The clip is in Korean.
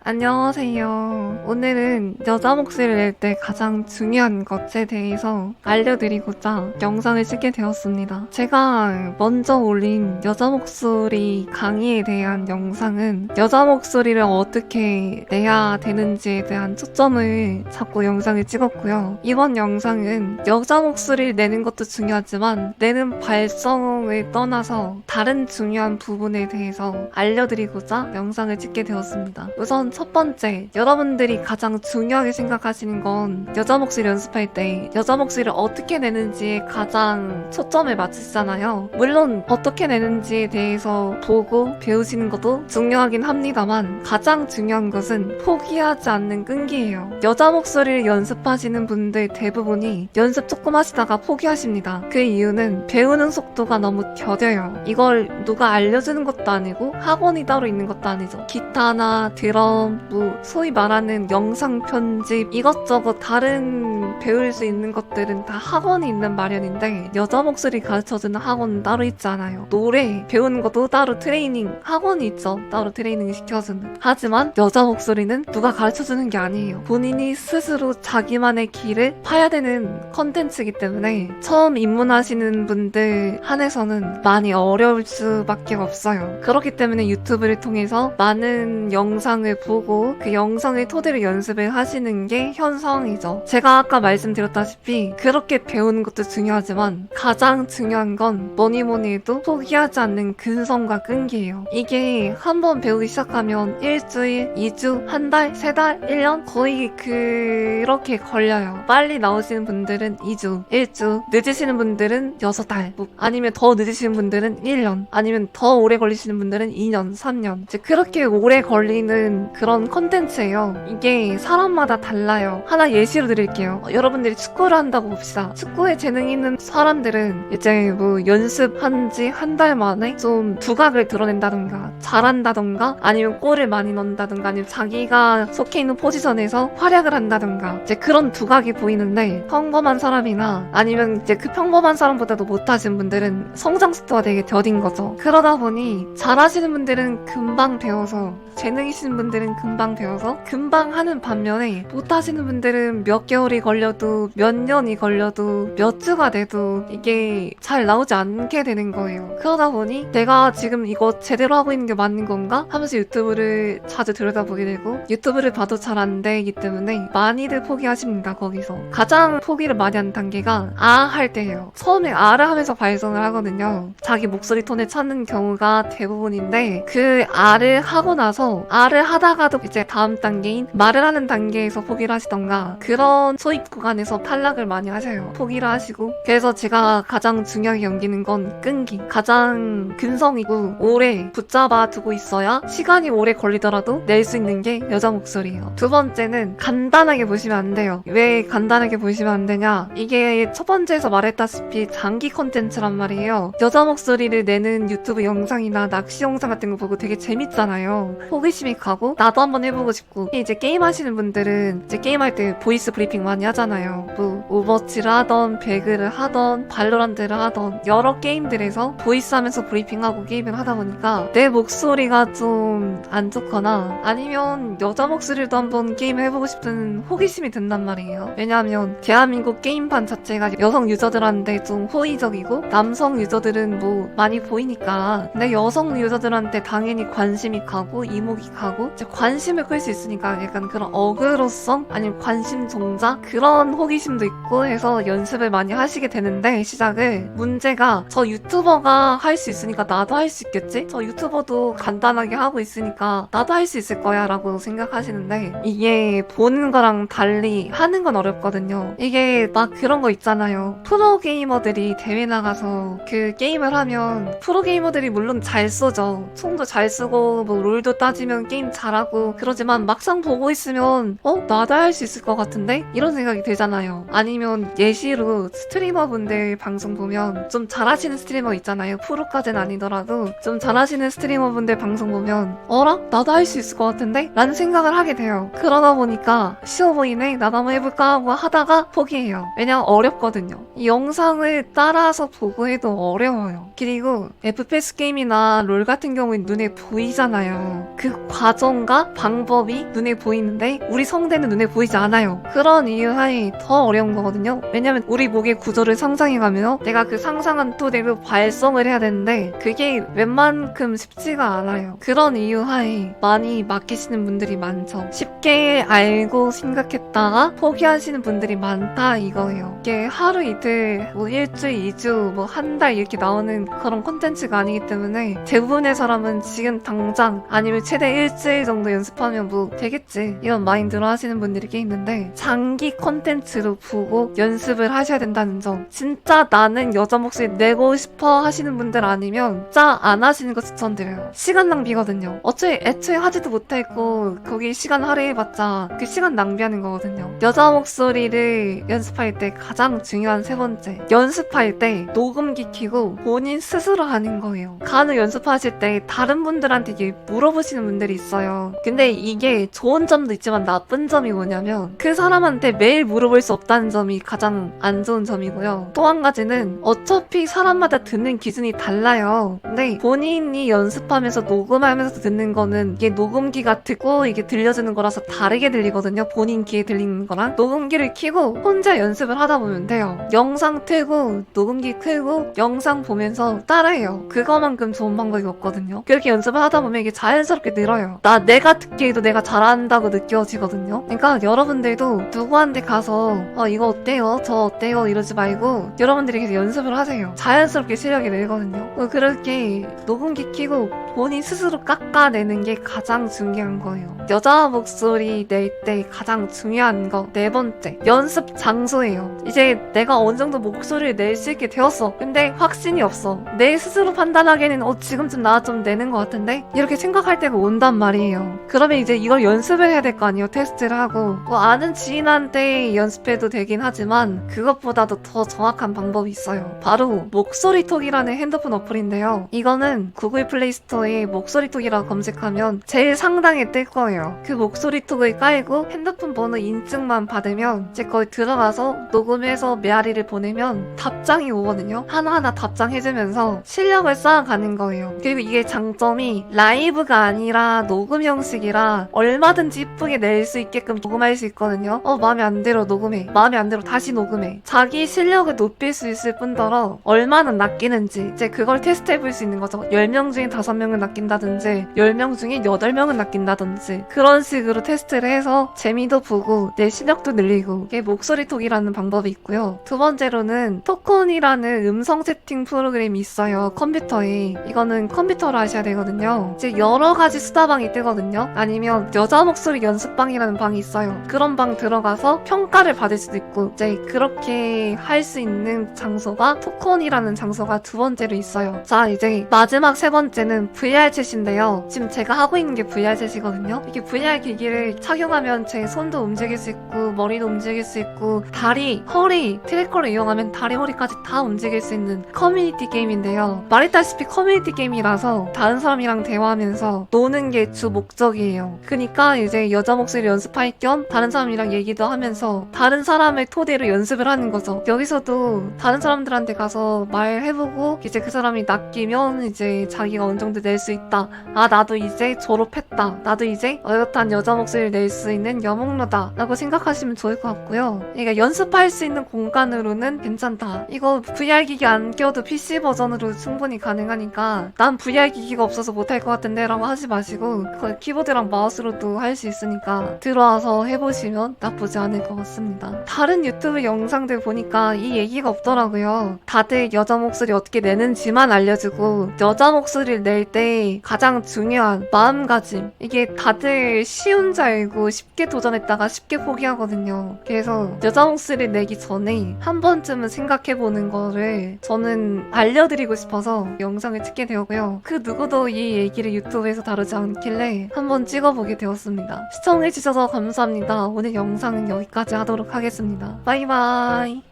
안녕하세요. 오늘은 여자 목소리를 낼 때 가장 중요한 것에 대해서 알려드리고자 영상을 찍게 되었습니다. 제가 먼저 올린 여자 목소리 강의에 대한 영상은 여자 목소리를 어떻게 내야 되는지에 대한 초점을 잡고 영상을 찍었고요. 이번 영상은 여자 목소리를 내는 것도 중요하지만 내는 발성을 떠나서 다른 중요한 부분에 대해서 알려드리고자 영상을 찍게 되었습니다. 우선 첫 번째, 여러분들이 가장 중요하게 생각하시는 건 여자 목소리 연습할 때 여자 목소리를 어떻게 내는지에 가장 초점을 맞추시잖아요. 물론 어떻게 내는지에 대해서 보고 배우시는 것도 중요하긴 합니다만 가장 중요한 것은 포기하지 않는 끈기예요. 여자 목소리를 연습하시는 분들 대부분이 연습 조금 하시다가 포기하십니다. 그 이유는 배우는 속도가 너무 더뎌요. 이걸 누가 알려주는 것도 아니고 학원이 따로 있는 것도 아니죠. 기타나 드럼, 소위 말하는 영상 편집, 이것저것 다른 배울 수 있는 것들은 다 학원이 있는 마련인데 여자 목소리 가르쳐주는 학원은 따로 있지 않아요. 노래 배우는 것도 따로 트레이닝 학원이 있죠. 따로 트레이닝 시켜주는. 하지만 여자 목소리는 누가 가르쳐주는 게 아니에요. 본인이 스스로 자기만의 길을 파야 되는 컨텐츠이기 때문에 처음 입문하시는 분들 한해서는 많이 어려울 수밖에 없어요. 그렇기 때문에 유튜브를 통해서 많은 영상을 보고 그 영상을 토대로 연습을 하시는 게 현상이죠. 제가 아까 말씀드렸다시피 그렇게 배우는 것도 중요하지만 가장 중요한 건 뭐니 해도 포기하지 않는 근성과 끈기예요. 이게 한번 배우기 시작하면 일주일, 2주, 한 달, 3달, 1년 거의 그렇게 걸려요. 빨리 나오시는 분들은 2주, 1주, 늦으시는 분들은 6달, 아니면 더 늦으시는 분들은 1년, 아니면 더 오래 걸리시는 분들은 2년, 3년. 이제 그렇게 오래 걸리는 그런 컨텐츠예요. 이게 사람마다 달라요. 하나 예시로 드릴게요. 여러분들이 축구를 한다고 봅시다. 축구에 재능이 있는 사람들은 이제 연습한 지 한 달 만에 좀 두각을 드러낸다던가 잘한다던가 아니면 골을 많이 넣는다던가 아니면 자기가 속해 있는 포지션에서 활약을 한다던가 이제 그런 두각이 보이는데 평범한 사람이나 아니면 이제 그 평범한 사람보다도 못하신 분들은 성장 속도가 되게 더딘 거죠. 그러다 보니 잘하시는 분들은 금방 배워서 재능이신 분들은 금방 배워서 금방 하는 반면에 못하시는 분들은 몇 개월이 걸려도 몇 년이 걸려도 몇 주가 돼도 이게 잘 나오지 않게 되는 거예요. 그러다 보니 내가 지금 이거 제대로 하고 있는 게 맞는 건가? 하면서 유튜브를 자주 들여다보게 되고 유튜브를 봐도 잘 안 되기 때문에 많이들 포기하십니다. 거기서 가장 포기를 많이 하는 단계가 할 때예요. 처음에 아를 하면서 발성을 하거든요. 자기 목소리 톤을 찾는 경우가 대부분인데 그 아를 하고 나서 아를 하다가도 이제 다음 단계인 말을 하는 단계에서 포기를 하시던가 그런 소입 구간에서 탈락을 많이 하셔요. 포기를 하시고 그래서 제가 가장 중요하게 여기는 건 끈기, 가장 근성이고 오래 붙잡아 두고 있어야 시간이 오래 걸리더라도 낼 수 있는 게 여자 목소리예요. 두 번째는 간단하게 보시면 안 돼요. 왜 간단하게 보시면 안 되냐? 이게 첫 번째에서 말했다시피 장기 컨텐츠란 말이에요. 여자 목소리를 내는 유튜브 영상이나 낚시 영상 같은 거 보고 되게 재밌잖아요. 호기심이 가고 나도 한번 해보고 싶고 이제 게임 하시는 분들은 이제 게임할 때 보이스 브리핑 많이 하잖아요. 오버워치를 하던 배그를 하던 발로란트를 하던 여러 게임들에서 보이스 하면서 브리핑하고 게임을 하다 보니까 내 목소리가 좀 안 좋거나 아니면 여자 목소리도 한번 게임을 해보고 싶은 호기심이 든단 말이에요. 왜냐하면 대한민국 게임판 자체가 여성 유저들한테 좀 호의적이고 남성 유저들은 많이 보이니까 근데 여성 유저들한테 당연히 관심이 가고 이목이 가고 이제 관심을 끌 수 있으니까 약간 그런 어그로성 아니면 관심 종자 그런 호기심도 있고 해서 연습을 많이 하시게 되는데 시작을 문제가 저 유튜버가 할 수 있으니까 나도 할 수 있겠지? 저 유튜버도 간단하게 하고 있으니까 나도 할 수 있을 거야 라고 생각하시는데 이게 보는 거랑 달리 하는 건 어렵거든요. 이게 막 그런 거 있잖아요. 프로게이머들이 대회 나가서 그 게임을 하면 프로게이머들이 물론 잘 쏘죠. 총도 잘 쏘고 롤도 따지면 게임 잘하고 그러지만 막상 보고 있으면 나도 할 수 있을 것 같은데? 이런 생각이 들잖아요. 아니면 예시로 스트리머분들 방송 보면 좀 잘하시는 스트리머 있잖아요. 프로까지는 아니더라도 좀 잘하시는 스트리머분들 방송 보면 어라? 나도 할 수 있을 것 같은데? 라는 생각을 하게 돼요. 그러다 보니까 쉬워 보이네? 나도 한번 해볼까 하고 하다가 포기해요. 왜냐면 어렵거든요. 이 영상을 따라서 보고 해도 어려워요. 그리고 FPS 게임이나 롤 같은 경우엔 눈에 보이잖아요. 그 과정 뭔가 방법이 눈에 보이는데 우리 성대는 눈에 보이지 않아요. 그런 이유 하에 더 어려운 거거든요. 왜냐면 우리 목의 구조를 상상해가며 내가 그 상상한 토대로 발성을 해야 되는데 그게 웬만큼 쉽지가 않아요. 그런 이유 하에 많이 맡기시는 분들이 많죠. 쉽게 알고 생각했다가 포기하시는 분들이 많다 이거예요. 이게 하루 이틀, 뭐 일주일, 이주, 뭐 한 달 이렇게 나오는 그런 콘텐츠가 아니기 때문에 대부분의 사람은 지금 당장 아니면 최대 일주일 정도 연습하면 뭐 되겠지 이런 마인드로 하시는 분들이 꽤 있는데 장기 콘텐츠로 보고 연습을 하셔야 된다는 점. 진짜 나는 여자 목소리 내고 싶어 하시는 분들 아니면 진짜 안 하시는 거 추천드려요. 시간 낭비거든요. 애초에 하지도 못했고 거기 시간 할애해봤자 그 시간 낭비하는 거거든요. 여자 목소리를 연습할 때 가장 중요한 세 번째, 연습할 때 녹음기 켜고 본인 스스로 하는 거예요. 간혹 연습하실 때 다른 분들한테 이게 물어보시는 분들이 있어요. 근데 이게 좋은 점도 있지만 나쁜 점이 뭐냐면 그 사람한테 매일 물어볼 수 없다는 점이 가장 안 좋은 점이고요. 또 한 가지는 어차피 사람마다 듣는 기준이 달라요. 근데 본인이 연습하면서 녹음하면서 듣는 거는 이게 녹음기가 듣고 이게 들려주는 거라서 다르게 들리거든요. 본인 귀에 들리는 거랑. 녹음기를 켜고 혼자 연습을 하다 보면 돼요. 영상 틀고 녹음기 틀고 영상 보면서 따라해요. 그거만큼 좋은 방법이 없거든요. 그렇게 연습을 하다 보면 이게 자연스럽게 늘어요. 내가 듣기에도 내가 잘한다고 느껴지거든요. 그러니까 여러분들도 누구한테 가서 이거 어때요? 저 어때요? 이러지 말고 여러분들이 계속 연습을 하세요. 자연스럽게 실력이 늘거든요. 그렇게 녹음기 켜고 본인 스스로 깎아내는 게 가장 중요한 거예요. 여자 목소리 낼 때 가장 중요한 거 네 번째, 연습 장소예요. 이제 내가 어느 정도 목소리를 낼 수 있게 되었어. 근데 확신이 없어. 내 스스로 판단하기에는 지금쯤 나 좀 내는 것 같은데? 이렇게 생각할 때가 온단 말이에요. 그러면 이제 이걸 연습을 해야 될 거 아니에요. 테스트를 하고. 아는 지인한테 연습해도 되긴 하지만 그것보다도 더 정확한 방법이 있어요. 바로 목소리톡이라는 핸드폰 어플인데요. 이거는 구글 플레이스토어에 목소리톡이라고 검색하면 제일 상단에 뜰 거예요. 그 목소리톡을 깔고 핸드폰 번호 인증만 받으면 이제 거기 들어가서 녹음해서 메아리를 보내면 답장이 오거든요. 하나하나 답장해주면서 실력을 쌓아가는 거예요. 그리고 이게 장점이 라이브가 아니라 녹음 형식이라 얼마든지 이쁘게 낼 수 있게끔 녹음할 수 있거든요. 마음에 안 들어 녹음해. 마음에 안 들어 다시 녹음해. 자기 실력을 높일 수 있을 뿐더러 얼마나 낚이는지 이제 그걸 테스트해볼 수 있는 거죠. 10명 중에 5명은 낚인다든지 10명 중에 8명은 낚인다든지 그런 식으로 테스트를 해서 재미도 보고 내 실력도 늘리고 이게 목소리톡이라는 방법이 있고요. 두 번째로는 토콘이라는 음성 채팅 프로그램이 있어요. 컴퓨터에. 이거는 컴퓨터로 하셔야 되거든요. 이제 여러 가지 수다방이 뜨거든요. 아니면 여자 목소리 연습방이라는 방이 있어요. 그런 방 들어가서 평가를 받을 수도 있고 이제 그렇게 할 수 있는 장소가 토콘이라는 장소가 두 번째로 있어요. 자, 이제 마지막 세 번째는 VR챗인데요. 지금 제가 하고 있는 게 VR챗이거든요. 이게 VR 기기를 착용하면 제 손도 움직일 수 있고 머리도 움직일 수 있고 다리, 허리, 트래커를 이용하면 다리, 허리까지 다 움직일 수 있는 커뮤니티 게임인데요. 말했다시피 커뮤니티 게임이라서 다른 사람이랑 대화하면서 노는 게 주 목적이에요. 그러니까 이제 여자 목소리 연습할 겸 다른 사람이랑 얘기도 하면서 다른 사람의 토대로 연습을 하는 거죠. 여기서도 다른 사람들한테 가서 말해보고 이제 그 사람이 낚이면 이제 자기가 어느 정도 낼 수 있다. 나도 이제 졸업했다. 나도 이제 어엿한 여자 목소리를 낼 수 있는 여목로다 라고 생각하시면 좋을 것 같고요. 그러니까 연습할 수 있는 공간으로는 괜찮다. 이거 VR 기기 안 껴도 PC 버전으로 충분히 가능하니까 난 VR 기기가 없어서 못할 것 같은데 라고 하지 마시고 그걸 키보드랑 마우스로도 할 수 있으니까 들어와서 해보시면 나쁘지 않을 것 같습니다. 다른 유튜브 영상들 보니까 이 얘기가 없더라고요. 다들 여자 목소리 어떻게 내는지만 알려주고 여자 목소리를 낼 때 가장 중요한 마음가짐 이게 다들 쉬운 줄 알고 쉽게 도전했다가 쉽게 포기하거든요. 그래서 여자 목소리를 내기 전에 한 번쯤은 생각해보는 거를 저는 알려드리고 싶어서 영상을 찍게 되었고요. 그 누구도 이 얘기를 유튜브에서 다루지 않길래 한번 찍어보게 되었습니다. 시청해주셔서 감사합니다. 오늘 영상은 여기까지 하도록 하겠습니다. 바이바이.